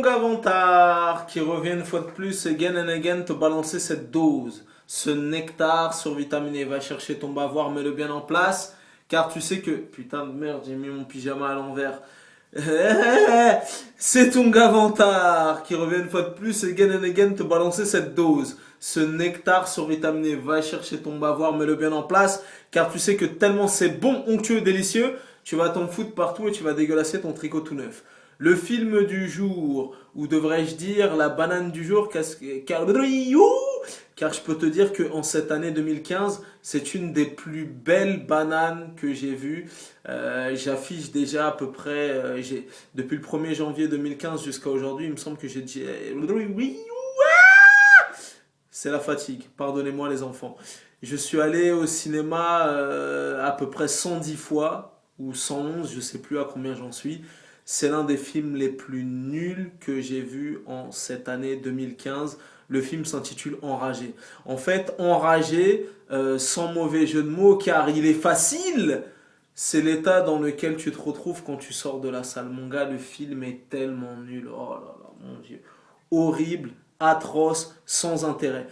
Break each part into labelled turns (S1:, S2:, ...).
S1: gars Vantard qui revient une fois de plus, again and again, te balancer cette dose, ce nectar survitaminé. Va chercher ton bavoir, mets-le bien en place, car tu sais que... Putain de merde, j'ai mis mon pyjama à l'envers. C'est ton gars Vantard qui revient une fois de plus, again and again, te balancer cette dose, ce nectar survitaminé. Va chercher ton bavoir, mets-le bien en place, car tu sais que tellement c'est bon, onctueux, délicieux, tu vas t'en foutre partout et tu vas dégueulasser ton tricot tout neuf. Le film du jour, ou devrais-je dire la banane du jour, car je peux te dire qu'en cette année 2015, c'est une des plus belles bananes que j'ai vues. J'affiche déjà à peu près, depuis le 1er janvier 2015 jusqu'à aujourd'hui, il me semble que j'ai dit... C'est la fatigue, pardonnez-moi les enfants. Je suis allé au cinéma à peu près 110 fois, ou 111, je ne sais plus à combien j'en suis. C'est l'un des films les plus nuls que j'ai vus en cette année 2015. Le film s'intitule Enragé. En fait, Enragé, sans mauvais jeu de mots, car il est facile, c'est l'état dans lequel tu te retrouves quand tu sors de la salle. Mon gars, le film est tellement nul. Oh là là, mon Dieu. Horrible, atroce, sans intérêt.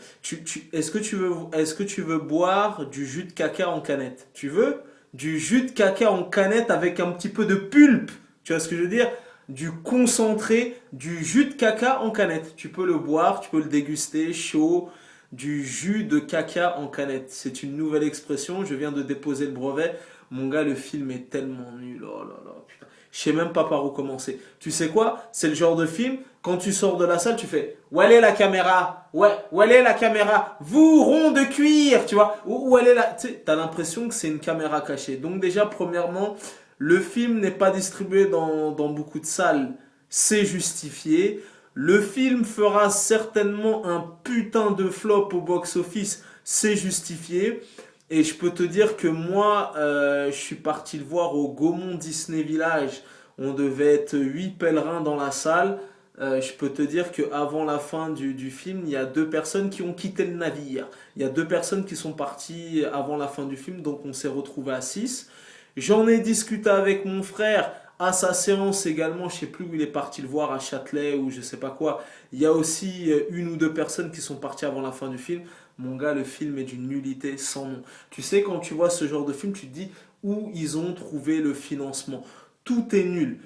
S1: Est-ce que tu veux boire du jus de caca en canette? Tu veux du jus de caca en canette avec un petit peu de pulpe? Tu vois ce que je veux dire? Du concentré, du jus de caca en canette. Tu peux le boire, tu peux le déguster chaud. Du jus de caca en canette. C'est une nouvelle expression, je viens de déposer le brevet. Mon gars, le film est tellement nul. Oh là là, putain. Je sais même pas par où commencer. Tu sais quoi? C'est le genre de film, quand tu sors de la salle, tu fais où elle est la caméra? Ouais, où elle est la caméra? Vous, rond de cuir, tu vois? Où elle est la... Tu sais, t'as l'impression que c'est une caméra cachée. Donc déjà, premièrement... Le film n'est pas distribué dans beaucoup de salles, c'est justifié. Le film fera certainement un putain de flop au box-office, c'est justifié. Et je peux te dire que moi, je suis parti le voir au Gaumont Disney Village. On devait être 8 pèlerins dans la salle. Je peux te dire qu'avant la fin du film, il y a 2 personnes qui ont quitté le navire. Il y a 2 personnes qui sont parties avant la fin du film, donc on s'est retrouvés à 6. J'en ai discuté avec mon frère à sa séance également, je sais plus où il est parti le voir, à Châtelet ou je sais pas quoi. Il y a aussi 1 ou 2 personnes qui sont parties avant la fin du film. Mon gars, le film est d'une nullité sans nom. Tu sais, quand tu vois ce genre de film, tu te dis où ils ont trouvé le financement. Tout est nul.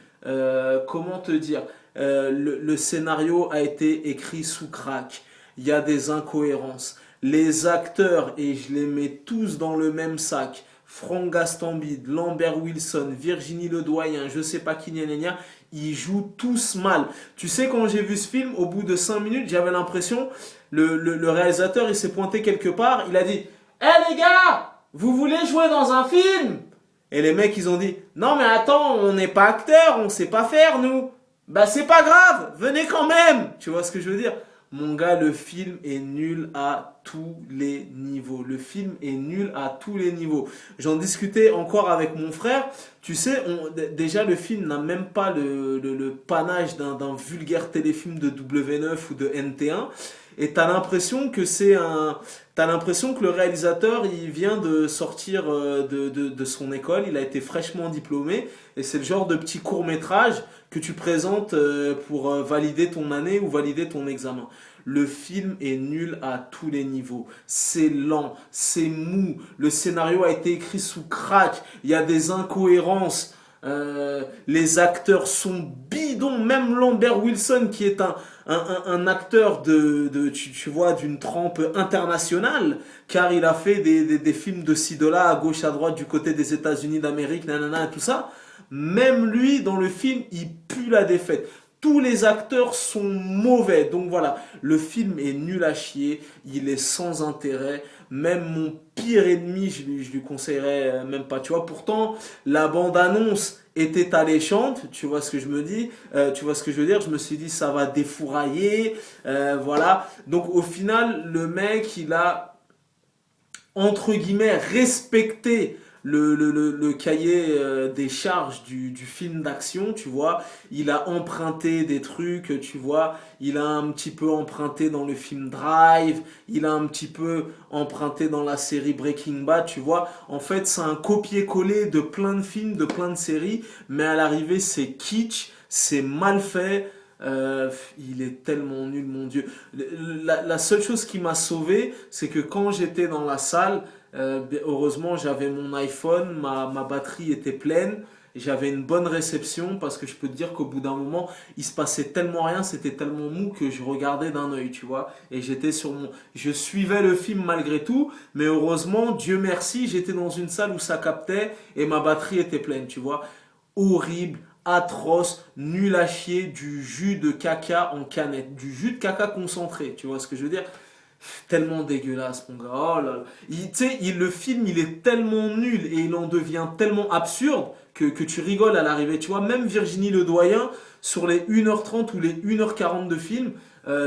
S1: Comment te dire? Le scénario a été écrit sous crack. Il y a des incohérences. Les acteurs, et je les mets tous dans le même sac, Franck Gastambide, Lambert Wilson, Virginie Ledoyen, je sais pas qui, ils jouent tous mal. Tu sais, quand j'ai vu ce film, au bout de 5 minutes, j'avais l'impression, le réalisateur, il s'est pointé quelque part, il a dit « Eh les gars, vous voulez jouer dans un film ?» Et les mecs, ils ont dit « Non mais attends, on n'est pas acteurs, on sait pas faire nous. » Bah c'est pas grave, venez quand même. Tu vois ce que je veux dire? Mon gars, le film est nul à tous les niveaux. Le film est nul à tous les niveaux. J'en discutais encore avec mon frère. Tu sais, déjà le film n'a même pas le panache d'un vulgaire téléfilm de W9 ou de NT1. Et t'as l'impression que t'as l'impression que le réalisateur, il vient de sortir de son école. Il a été fraîchement diplômé. Et c'est le genre de petit court-métrage que tu présentes pour valider ton année ou valider ton examen. Le film est nul à tous les niveaux. C'est lent, c'est mou. Le scénario a été écrit sous crack. Il y a des incohérences. Les acteurs sont bidons. Même Lambert Wilson, qui est un acteur tu vois, d'une trempe internationale, car il a fait des films de ci, de là, à gauche, à droite, du côté des États-Unis d'Amérique, nanana, et tout ça. Même lui, dans le film, il pue la défaite. Tous les acteurs sont mauvais. Donc voilà, le film est nul à chier. Il est sans intérêt. Même mon pire ennemi, je lui conseillerais même pas. Tu vois, pourtant, la bande-annonce était alléchante. Tu vois ce que je me dis? Tu vois ce que je veux dire? Je me suis dit, ça va défourailler. Voilà. Donc au final, le mec, il a, entre guillemets, respecté le cahier des charges du film d'action, tu vois. Il a emprunté des trucs, tu vois. Il a un petit peu emprunté dans le film Drive. Il a un petit peu emprunté dans la série Breaking Bad, tu vois. En fait, c'est un copier-coller de plein de films, de plein de séries. Mais à l'arrivée, c'est kitsch, c'est mal fait. Il est tellement nul, mon Dieu. La seule chose qui m'a sauvé, c'est que quand j'étais dans la salle, heureusement j'avais mon iPhone, ma batterie était pleine, j'avais une bonne réception parce que je peux te dire qu'au bout d'un moment, il se passait tellement rien, c'était tellement mou que je regardais d'un œil, tu vois. Et je suivais le film malgré tout, mais heureusement, Dieu merci, j'étais dans une salle où ça captait et ma batterie était pleine, tu vois. Horrible, atroce, nul à chier, du jus de caca en canette, du jus de caca concentré, tu vois ce que je veux dire? Tellement dégueulasse, mon gars. Oh là là. Tu sais, le film, il est tellement nul et il en devient tellement absurde que tu rigoles à l'arrivée. Tu vois, même Virginie Ledoyen, sur les 1h30 ou les 1h40 de film,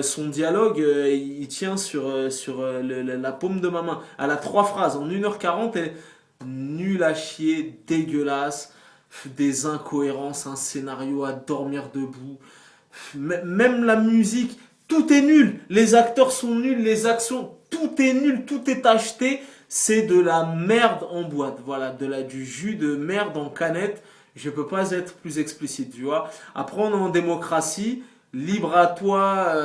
S1: son dialogue, il tient sur la paume de ma main. Elle a 3 phrases. En 1h40, elle est nul à chier, dégueulasse, des incohérences, un scénario à dormir debout. Même la musique, tout est nul. Les acteurs sont nuls, les actions, tout est nul, tout est acheté. C'est de la merde en boîte. Voilà, du jus de merde en canette. Je peux pas être plus explicite, tu vois. Après, on est en démocratie. Libre à toi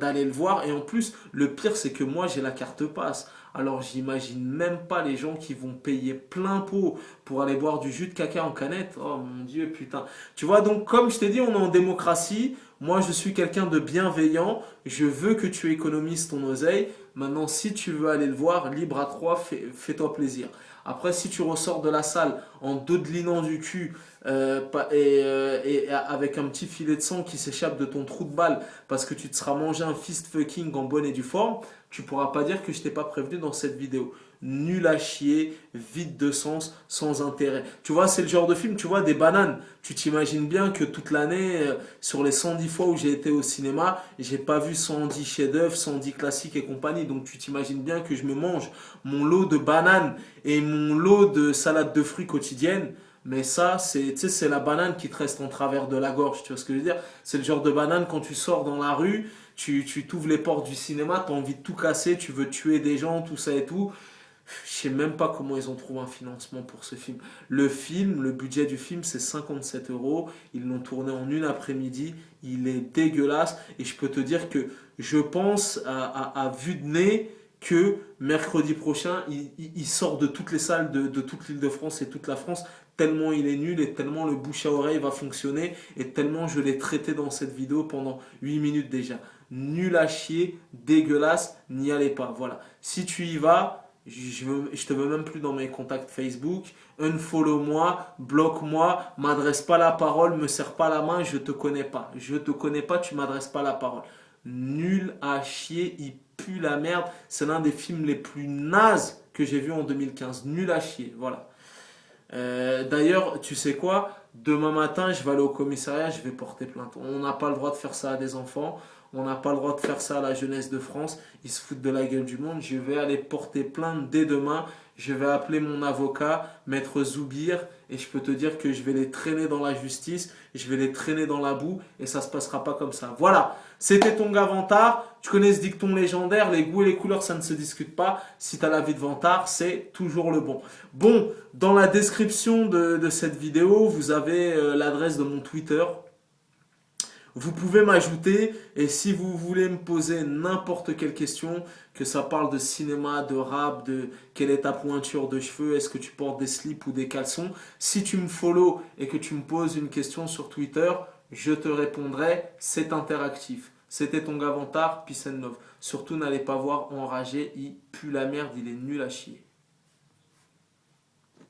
S1: d'aller le voir. Et en plus, le pire, c'est que moi, j'ai la carte passe. Alors, j'imagine même pas les gens qui vont payer plein pot pour aller boire du jus de caca en canette. Oh mon Dieu, putain. Tu vois, donc, comme je t'ai dit, on est en démocratie. Moi, je suis quelqu'un de bienveillant. Je veux que tu économises ton oseille. Maintenant, si tu veux aller le voir, libre à toi, fais-toi plaisir. Après, si tu ressors de la salle en dodelinant du cul et avec un petit filet de sang qui s'échappe de ton trou de balle parce que tu te seras mangé un fist fucking en bonne et due forme, tu pourras pas dire que je t'ai pas prévenu dans cette vidéo. Nul à chier, vide de sens, sans intérêt. Tu vois, c'est le genre de film, tu vois, des bananes. Tu t'imagines bien que toute l'année, sur les 110 fois où j'ai été au cinéma, j'ai pas vu 110 chefs-d'œuvre, 110 classiques et compagnie. Donc tu t'imagines bien que je me mange mon lot de bananes et mon lot de salade de fruits quotidienne. Mais ça, tu sais, c'est la banane qui te reste en travers de la gorge. Tu vois ce que je veux dire? C'est le genre de banane quand tu sors dans la rue, tu t'ouvres les portes du cinéma, tu as envie de tout casser, tu veux tuer des gens, tout ça et tout. Je sais même pas comment ils ont trouvé un financement pour ce film. Le budget du film, c'est 57 euros. Ils l'ont tourné en une après-midi. Il est dégueulasse. Et je peux te dire que je pense à vue de nez que mercredi prochain, il sort de toutes les salles de toute l'Île-de-France et toute la France, tellement il est nul et tellement le bouche à oreille va fonctionner et tellement je l'ai traité dans cette vidéo pendant 8 minutes déjà. Nul à chier, dégueulasse, n'y allez pas. Voilà. Si tu y vas, je te veux même plus dans mes contacts Facebook. Unfollow-moi, bloque-moi, m'adresse pas la parole, me serre pas la main, je te connais pas. Je te connais pas, tu m'adresses pas la parole. Nul à chier, il pue la merde. C'est l'un des films les plus nazes que j'ai vu en 2015. Nul à chier, voilà. D'ailleurs, tu sais quoi? Demain matin, je vais aller au commissariat, je vais porter plainte. On n'a pas le droit de faire ça à des enfants. On n'a pas le droit de faire ça à la jeunesse de France. Ils se foutent de la gueule du monde. Je vais aller porter plainte dès demain. Je vais appeler mon avocat, Maître Zoubir, et je peux te dire que je vais les traîner dans la justice, je vais les traîner dans la boue, et ça se passera pas comme ça. Voilà, c'était ton gars Vantard. Tu connais ce dicton légendaire, les goûts et les couleurs, ça ne se discute pas. Si tu as la vie de Vantard, c'est toujours le bon. Bon, dans la description de cette vidéo, vous avez l'adresse de mon Twitter. Vous pouvez m'ajouter et si vous voulez me poser n'importe quelle question, que ça parle de cinéma, de rap, de quelle est ta pointure de cheveux, est-ce que tu portes des slips ou des caleçons, si tu me follow et que tu me poses une question sur Twitter, je te répondrai, c'est interactif. C'était ton gars Vantard, peace and love. Surtout n'allez pas voir Enragé, il pue la merde, il est nul à chier.